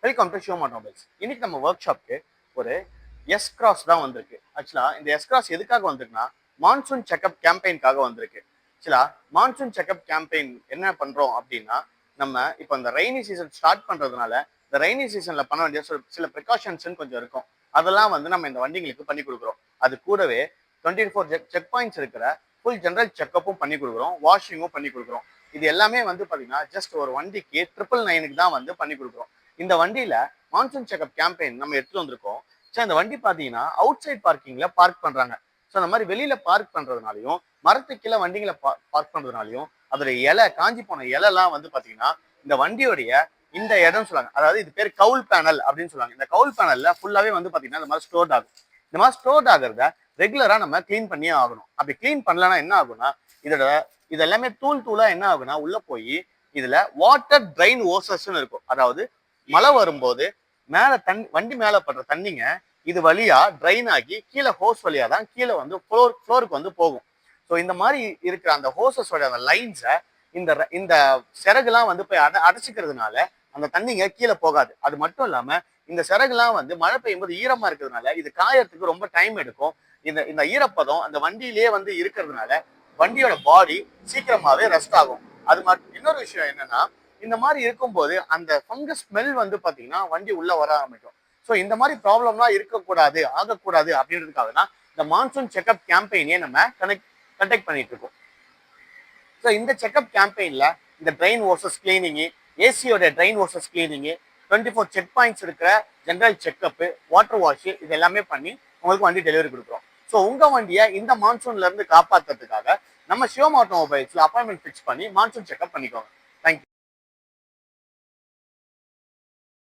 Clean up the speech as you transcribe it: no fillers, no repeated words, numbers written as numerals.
Welcome to Shivam automobiles. இன்னைக்கு நம்ம work ஷாப்க்கு ஒரு எஸ் கிராஸ் தான் வந்திருக்கு. ஆக்சுவலா இந்த எஸ் கிராஸ் எதுக்காக வந்திருக்குன்னா மான்சூன் செக்அப் கேம்பெயின்காக வந்திருக்கு. ஆக்சுவலா மான்சூன் செக்அப் கேம்பெயின் என்ன பண்றோம் அப்படின்னா, நம்ம இப்போ இந்த ரெய்னி சீசன் ஸ்டார்ட் பண்றதுனால இந்த ரெய்னி சீசன்ல பண்ண வேண்டிய சில ப்ரிகாஷன்ஸ் கொஞ்சம் இருக்கும். அதெல்லாம் வந்து நம்ம இந்த வண்டிங்களுக்கு பண்ணி கொடுக்குறோம். அது கூடவே 24 செக் பாயிண்ட்ஸ் இருக்கிற ஃபுல் ஜெனரல் செக்அப்பும் பண்ணி கொடுக்குறோம், வாஷிங்கும் பண்ணி கொடுக்குறோம். இது எல்லாமே வந்து பாத்தீங்கன்னா ஜஸ்ட் ஒரு வண்டிக்கு 999 தான் வந்து பண்ணி கொடுக்குறோம். இந்த வண்டியில மான்சூன் செக்அப் கேம்பெயின் நம்ம எடுத்துட்டு வந்திருக்கோம். ஸோ அந்த வண்டி பாத்தீங்கன்னா அவுட் சைட் பார்க்கிங்ல பார்க் பண்றாங்க. ஸோ அந்த மாதிரி வெளியில பார்க் பண்றதுனாலையும் மரத்துக்கு கீழே வண்டிகளை பார்க் பண்றதுனாலையும் அதோட இலை காஞ்சி போன இலைலாம் வந்து பாத்தீங்கன்னா இந்த வண்டியோடைய இந்த இடம் சொல்லுவாங்க, அதாவது இது பேர் கவுல் பேனல் அப்படின்னு சொல்லுவாங்க. இந்த கவுல் பேனல்ல ஃபுல்லாவே வந்து பாத்தீங்கன்னா இந்த மாதிரி ஸ்டோர்ட் ஆகும். இந்த மாதிரி ஸ்டோர்ட் ஆகிறத ரெகுலரா நம்ம கிளீன் பண்ணியே ஆகணும். அப்படி கிளீன் பண்ணலன்னா என்ன ஆகும்னா இதோட இது எல்லாமே தூள் தூளா என்ன ஆகுனா உள்ள போய் இதுல வாட்டர் ட்ரைன் ஓசஸ்ன்னு இருக்கும். அதாவது மழை வரும்போது மேல வண்டி மேல படுற தண்ணிங்க இது வழியா ட்ரைன் ஆகி கீழே ஹோஸ் வழியா தான் கீழே வந்து ஃப்ளோருக்கு வந்து போகும். ஸோ இந்த மாதிரி இருக்கிற அந்த ஹோசஸோட அந்த லைன்ஸை இந்த இந்த சிறகுலாம் வந்து போய் அடைச்சிக்கிறதுனால அந்த தண்ணிங்க கீழே போகாது. அது மட்டும் இல்லாம இந்த சிறகுலாம் வந்து மழை பெய்யும் போது ஈரமா இருக்கிறதுனால இது காயறதுக்கு ரொம்ப டைம் எடுக்கும். இந்த ஈரப்பதம் அந்த வண்டியிலேயே வந்து இருக்கிறதுனால வண்டியோட பாடி சீக்கிரமாவே ரெஸ்ட் ஆகும். அது மட்டும் இன்னொரு விஷயம் என்னன்னா, இந்த மாதிரி இருக்கும்போது அந்த ஃபங்கஸ் ஸ்மெல் வந்து பாத்தீங்கன்னா வண்டி உள்ள வர ஆரம்பிக்கும். ஸோ இந்த மாதிரி ப்ராப்ளம்லாம் இருக்கக்கூடாது, ஆகக்கூடாது அப்படின்றதுக்காக தான் இந்த மான்சூன் செக்அப் கேம்பெயினே நம்ம கண்டக்ட் பண்ணிட்டு இருக்கோம். ஸோ இந்த செக்அப் கேம்பெயின்ல இந்த ட்ரெயின் ஓசஸ் கிளீனிங்கு, ஏசியோட train hoses cleaning, 24 check points இருக்கிற ஜென்ரல் செக்அப்பு, வாட்டர் வாஷ் இது எல்லாமே பண்ணி உங்களுக்கு வண்டி டெலிவரி கொடுக்குறோம். ஸோ உங்க வண்டியை இந்த மான்சூன்ல இருந்து காப்பாற்றுறதுக்காக நம்ம ஷிவம் ஆட்டோமொபைல்ஸ்ல அப்பாயின்மெண்ட் ஃபிக்ஸ் பண்ணி மான்சூன் செக்அப் பண்ணிக்கோங்க.